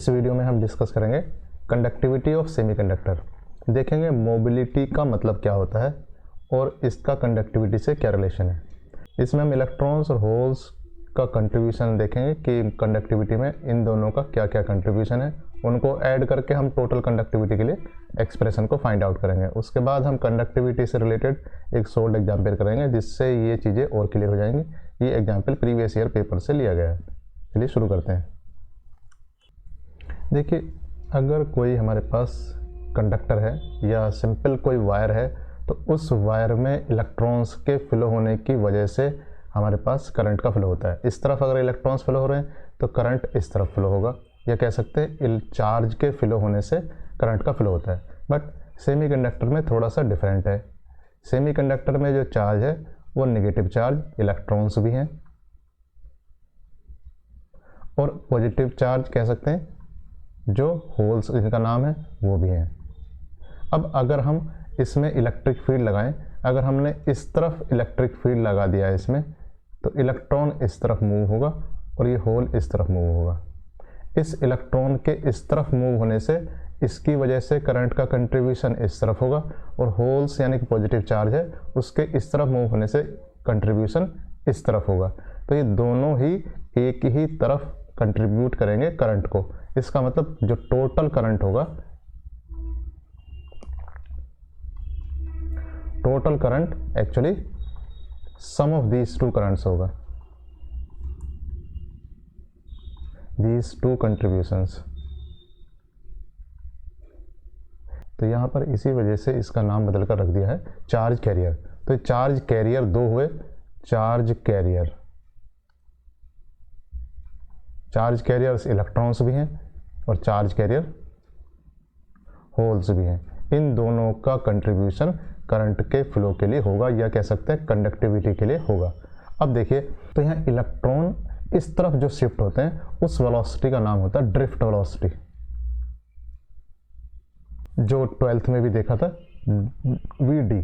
इस वीडियो में हम डिस्कस करेंगे कंडक्टिविटी ऑफ सेमीकंडक्टर। देखेंगे मोबिलिटी का मतलब क्या होता है और इसका कंडक्टिविटी से क्या रिलेशन है। इसमें हम इलेक्ट्रॉन्स और होल्स का कंट्रीब्यूशन देखेंगे कि कंडक्टिविटी में इन दोनों का क्या क्या कंट्रीब्यूशन है, उनको ऐड करके हम टोटल कंडक्टिविटी के लिए एक्सप्रेशन को फाइंड आउट करेंगे। उसके बाद हम कंडक्टिविटी से रिलेटेड एक शॉर्ट एग्जाम्पल करेंगे जिससे ये चीज़ें और क्लियर हो जाएंगी। ये एग्जाम्पल प्रीवियस ईयर पेपर से लिया गया है। चलिए शुरू करते हैं। देखिए, अगर कोई हमारे पास कंडक्टर है या सिंपल कोई वायर है तो उस वायर में इलेक्ट्रॉन्स के फ्लो होने की वजह से हमारे पास करंट का फ्लो होता है। इस तरफ अगर इलेक्ट्रॉन्स फ्लो हो रहे हैं तो करंट इस तरफ फ्लो होगा, या कह सकते हैं चार्ज के फ्लो होने से करंट का फ्लो होता है। बट सेमीकंडक्टर में थोड़ा सा डिफरेंट है। सेमीकंडक्टर में जो चार्ज है वो नेगेटिव चार्ज इलेक्ट्रॉन्स भी हैं और पॉजिटिव चार्ज कह सकते हैं जो होल्स इनका नाम है वो भी हैं। अब अगर हम इसमें इलेक्ट्रिक फील्ड लगाएं, अगर हमने इस तरफ इलेक्ट्रिक फील्ड लगा दिया है इसमें, तो इलेक्ट्रॉन इस तरफ मूव होगा और ये होल इस तरफ मूव होगा। इस इलेक्ट्रॉन के इस तरफ मूव होने से इसकी वजह से करंट का कंट्रीब्यूशन इस तरफ होगा और होल्स यानी कि पॉजिटिव चार्ज है उसके इस तरफ मूव होने से कंट्रीब्यूशन इस तरफ होगा। तो ये दोनों ही एक ही तरफ कंट्रीब्यूट करेंगे करंट को। इसका मतलब जो टोटल करंट होगा, total current actually sum of these two currents होगा, दीज टू कंट्रीब्यूशंस। तो यहां पर इसी वजह से इसका नाम बदल कर रख दिया है चार्ज कैरियर। तो चार्ज कैरियर दो हुए, charge carrier, charge carriers electrons भी हैं और चार्ज कैरियर होल्स भी हैं। इन दोनों का कंट्रीब्यूशन करंट के फ्लो के लिए होगा, या कह सकते हैं कंडक्टिविटी के लिए होगा। अब देखिए, तो यहाँ इलेक्ट्रॉन इस तरफ जो शिफ्ट होते हैं उस वेलोसिटी का नाम होता है ड्रिफ्ट वेलोसिटी, जो 12th में भी देखा था VD,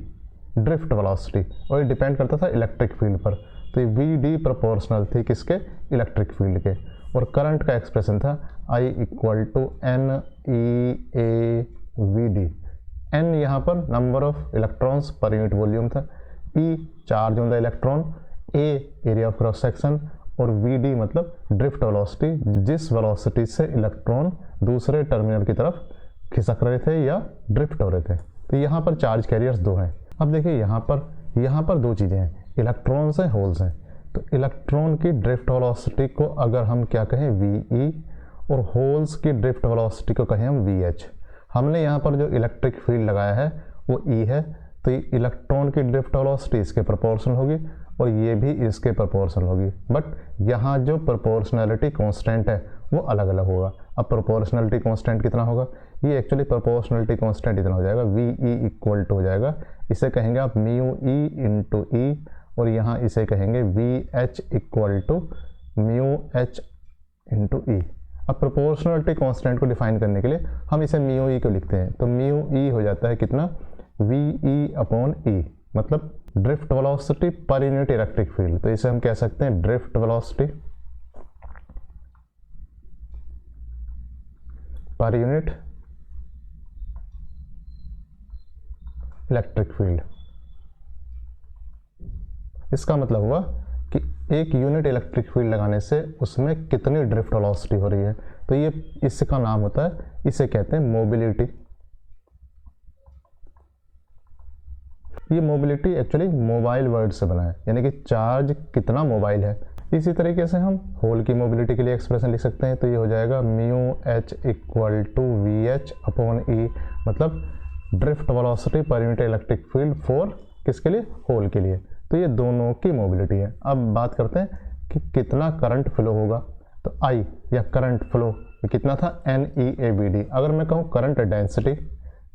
ड्रिफ्ट वेलोसिटी, और ये डिपेंड करता था इलेक्ट्रिक फील्ड पर। तो ये VD प्रोपोर्शनल थी किसके, इलेक्ट्रिक फील्ड के। और करंट का एक्सप्रेशन था I = NE/A/VD। N यहाँ पर number of electrons per unit volume था, E charge on the electron, A area of cross section और VD मतलब ड्रिफ्ट वेलोसिटी, जिस वेलोसिटी से इलेक्ट्रॉन दूसरे टर्मिनल की तरफ खिसक रहे थे या ड्रिफ्ट हो रहे थे। तो यहाँ पर चार्ज कैरियर्स दो हैं। अब देखिए यहाँ पर दो चीज़ें हैं, इलेक्ट्रॉन्स हैं, होल्स हैं। तो इलेक्ट्रॉन की ड्रिफ्ट वेलोसिटी को अगर हम क्या कहें VE और होल्स की ड्रिफ्ट वेलोसिटी को कहें हम VH। हमने यहाँ पर जो इलेक्ट्रिक फील्ड लगाया है वो E है, तो ये इलेक्ट्रॉन की ड्रिफ्ट वेलोसिटी इसके प्रोपोर्शनल होगी और ये भी इसके प्रोपोर्शनल होगी। बट यहाँ जो प्रोपोर्शनैलिटी कांस्टेंट है वो अलग अलग होगा। अब प्रोपोर्शनैलिटी कांस्टेंट कितना होगा, ये एक्चुअली प्रोपोर्शनैलिटी कांस्टेंट इतना हो जाएगा, VE = हो जाएगा, इसे कहेंगे आप μE/E, और यहाँ इसे कहेंगे VH = μH/E। अब प्रोपोर्शनलिटी कांस्टेंट को डिफाइन करने के लिए हम इसे μE को लिखते हैं, तो μE हो जाता है कितना, VE/E, मतलब drift velocity per unit electric field. तो इसे हम कह सकते हैं drift velocity per unit electric field. इसका मतलब हुआ कि एक यूनिट इलेक्ट्रिक फील्ड लगाने से उसमें कितनी ड्रिफ्ट वेलोसिटी हो रही है। तो ये इसका नाम होता है, इसे कहते हैं मोबिलिटी। ये मोबिलिटी एक्चुअली मोबाइल वर्ड से बना है, यानी कि चार्ज कितना मोबाइल है। इसी तरीके से हम होल की मोबिलिटी के लिए एक्सप्रेशन लिख सकते हैं, तो ये हो जाएगा μH = VH/E, मतलब drift velocity per unit electric field for किसके लिए, होल के लिए। तो ये दोनों की मोबिलिटी है। अब बात करते हैं कि कितना करंट फ्लो होगा। तो I या करंट फ्लो कितना था, NE/AVD। अगर मैं कहूँ करंट डेंसिटी,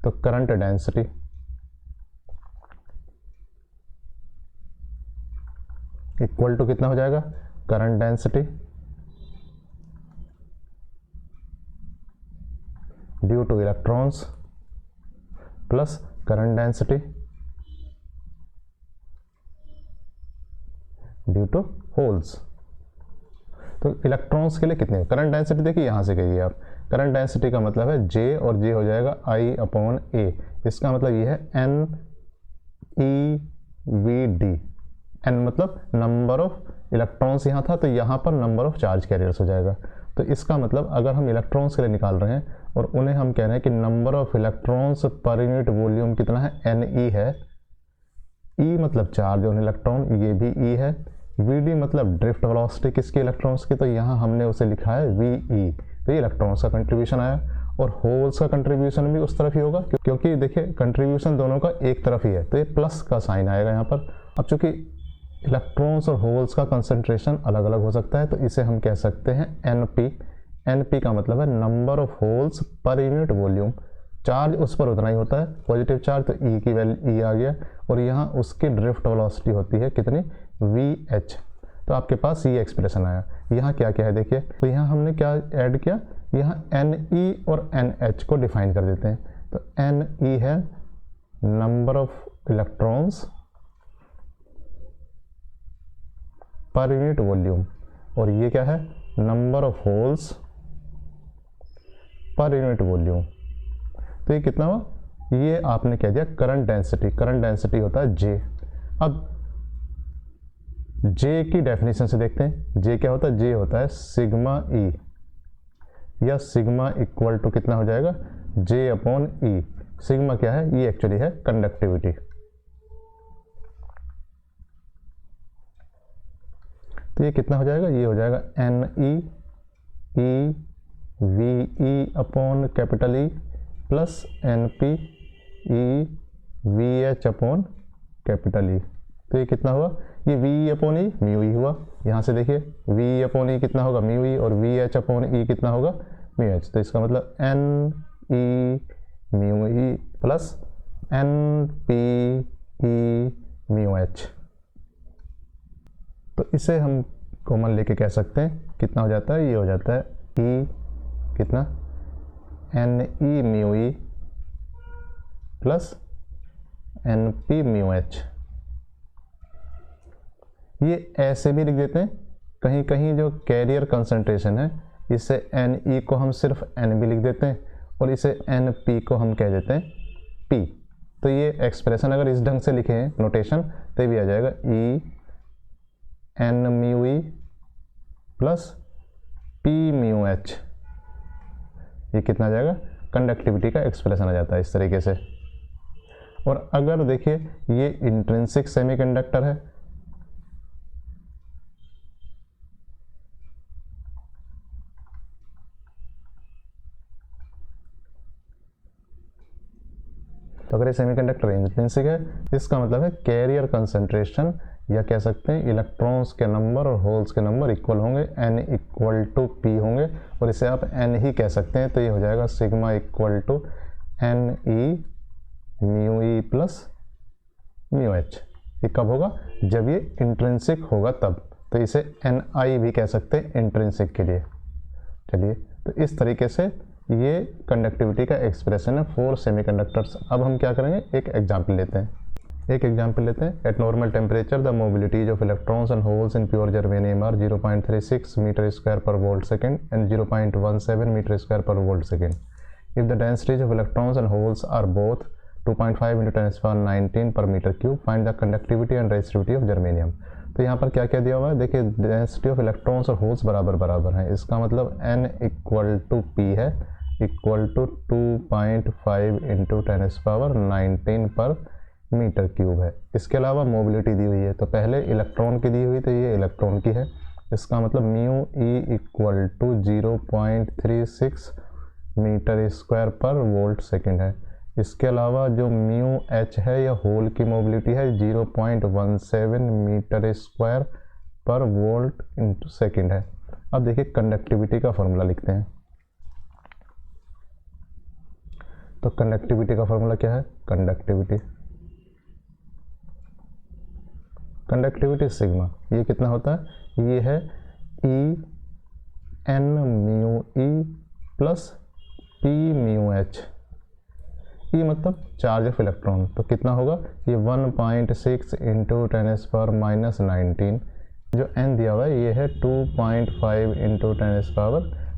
तो करंट डेंसिटी इक्वल टू कितना हो जाएगा, current density due to electrons plus current density due to holes. तो इलेक्ट्रॉन्स के लिए कितने, करंट डेंसिटी देखिए यहाँ से कहिए आप, करंट डेंसिटी का मतलब है J और J हो जाएगा I/A। इसका मतलब ये है NeVD। N मतलब नंबर ऑफ इलेक्ट्रॉन्स यहाँ था, तो यहाँ पर नंबर ऑफ चार्ज कैरियर्स हो जाएगा। तो इसका मतलब अगर हम इलेक्ट्रॉन्स के लिए निकाल रहे हैं और उन्हें हम कह रहे हैं कि number of electrons per unit volume कितना है, Ne है। E मतलब चार्ज ऑन इलेक्ट्रॉन, ये भी E है। Vd मतलब ड्रिफ्ट वेलोसिटी किसकी, इलेक्ट्रॉन्स की, तो यहाँ हमने उसे लिखा है Ve। तो ये इलेक्ट्रॉन्स का कंट्रीब्यूशन आया। और होल्स का कंट्रीब्यूशन भी उस तरफ ही होगा, क्योंकि देखिए कंट्रीब्यूशन दोनों का एक तरफ ही है, तो ये प्लस का साइन आएगा यहाँ पर। अब चूंकि इलेक्ट्रॉन्स और होल्स का कंसंट्रेशन अलग अलग हो सकता है, तो इसे हम कह सकते हैं NP। NP का मतलब है number of holes per unit volume. Charge उस पर उतना ही होता है, पॉजिटिव चार्ज, तो E की वैल्यू E आ गया। और यहाँ उसकी ड्रिफ्ट वेलोसिटी होती है कितनी, VH। तो आपके पास ये एक्सप्रेशन आया। यहाँ क्या क्या है देखिए, तो यहाँ हमने क्या ऐड किया, यहाँ Ne और NH को डिफाइन कर देते हैं। तो Ne है number of electrons per unit volume, और ये क्या है, number of holes per unit volume. तो ये कितना हुआ, ये आपने कह दिया करंट डेंसिटी। करंट डेंसिटी होता है J। अब J की डेफिनेशन से देखते हैं। J क्या होता है, J होता है सिग्मा E, या सिग्मा इक्वल टू कितना हो जाएगा, J/E। सिग्मा क्या है, ये एक्चुअली है कंडक्टिविटी। तो ये कितना हो जाएगा, ये हो जाएगा NeVe/E प्लस NpEVH/E। तो ये कितना हुआ, ये VE/E μE हुआ। यहाँ से देखिए VE/E कितना होगा, μE, और VH/E कितना होगा, μH। तो इसका मतलब NeμE प्लस NpEμH। तो इसे हम कॉमन लेके कह सकते हैं, कितना हो जाता है, ये हो जाता है E कितना, NeμE प्लस NpμH। ये ऐसे भी लिख देते हैं, कहीं कहीं जो कैरियर कंसंट्रेशन है, इसे Ne को हम सिर्फ N भी लिख देते हैं, और इसे Np को हम कह देते हैं P। तो ये एक्सप्रेशन अगर इस ढंग से लिखे हैं नोटेशन, तो भी आ जाएगा E NμE प्लस PμH। ये कितना आ जाएगा, कंडक्टिविटी का एक्सप्रेशन आ जाता है इस तरीके से। और अगर देखिए ये इंट्रिंसिक सेमीकंडक्टर है, तो अगर ये सेमीकंडक्टर इंट्रिंसिक है, इसका मतलब है कैरियर कंसंट्रेशन, या कह सकते हैं इलेक्ट्रॉन्स के नंबर और होल्स के नंबर इक्वल होंगे, N इक्वल टू P होंगे, और इसे आप N ही कह सकते हैं। तो ये हो जाएगा sigma equal to NeμE plus μH। ये कब होगा, जब ये इंट्रिंसिक होगा तब। तो इसे Ni भी कह सकते हैं इंट्रिंसिक के लिए। चलिए, तो इस तरीके से ये कंडक्टिविटी का एक्सप्रेशन है फॉर सेमीकंडक्टर्स। अब हम क्या करेंगे, एक एग्जाम्पल लेते हैं। At normal temperature the mobilities of electrons and holes in pure germanium are 0.36 metre square पर volt second and 0.17 metre square पर volt second. If the densities of electrons and holes are both 2.5 × 10⁻19 per metre cube, find the conductivity and resistivity of germanium. तो यहाँ पर क्या क्या दिया हुआ है, देखिए डेंसिटी ऑफ इलेक्ट्रॉन्स और होल्स बराबर बराबर हैं, इसका मतलब N इक्वल टू P है, equal to 2.5 × 10⁻19 per metre cube है। इसके अलावा मोबिलिटी दी हुई है, तो पहले इलेक्ट्रॉन की दी हुई, तो ये इलेक्ट्रॉन की है, इसका मतलब μE equal to 0.36 metre square पर वोल्ट सेकेंड है। इसके अलावा जो μH है, या होल की मोबिलिटी है, 0.17 मीटर स्क्वायर पर वोल्ट इंटू सेकेंड है। अब देखिए कंडक्टिविटी का फॉर्मूला लिखते हैं। तो कंडक्टिविटी का फॉर्मूला क्या है, कंडक्टिविटी सिग्मा, ये कितना होता है, ये है E(N)μE प्लस PμH। E मतलब चार्ज ऑफ इलेक्ट्रॉन, तो कितना होगा, ये 1.6 × 10⁻19। जो N दिया हुआ है ये है 2.5 ×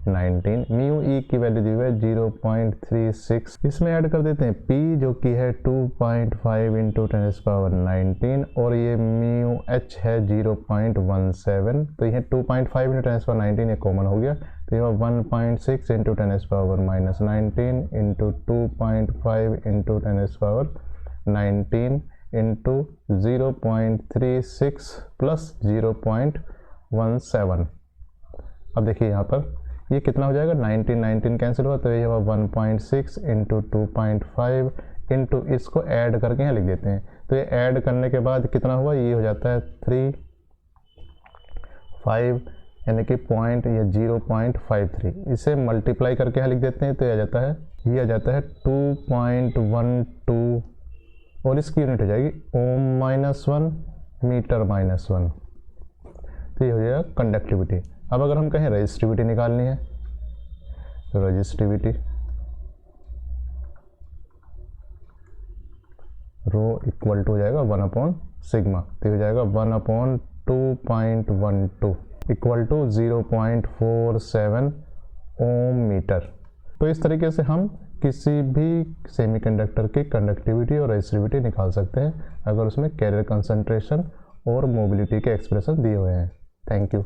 19। म्यू ई की वैल्यू दी हुई है 0.36। इसमें ऐड कर देते हैं पी जो कि है 2.5 इंटू 10⁻19 और ये म्यू एच है 0.17। तो ये 2.5 इंटू 10⁻19 ये कॉमन हो गया, तो ये 1.6 into 10⁻19 into 2.5 into 10⁻19 into 0.36 plus 0.17। अब देखिए यहाँ पर ये कितना हो जाएगा, 19 कैंसिल हुआ, तो ये हुआ 1.6 इंटू 2.5 इंटू इसको ऐड करके यहाँ लिख देते हैं। तो ये ऐड करने के बाद कितना हुआ, ये हो जाता है 3.5 यानी कि पॉइंट ये 0.53। इसे मल्टीप्लाई करके यहाँ लिख देते हैं, तो ये आ जाता है 2.12 और इसकी यूनिट हो जाएगी ओम -1 मीटर -1। तो ये हो जाएगा कंडक्टिविटी। अब अगर हम कहें रेजिस्टिविटी निकालनी है, तो रेजिस्टिविटी रो इक्वल टू हो जाएगा 1/सिग्मा। तो हो जाएगा 1/2.12 इक्वल टू 0.47 ओम मीटर। तो इस तरीके से हम किसी भी सेमीकंडक्टर की कंडक्टिविटी और रेजिस्टिविटी निकाल सकते हैं अगर उसमें कैरियर कंसंट्रेशन और मोबिलिटी के एक्सप्रेशन दिए हुए हैं। Thank you.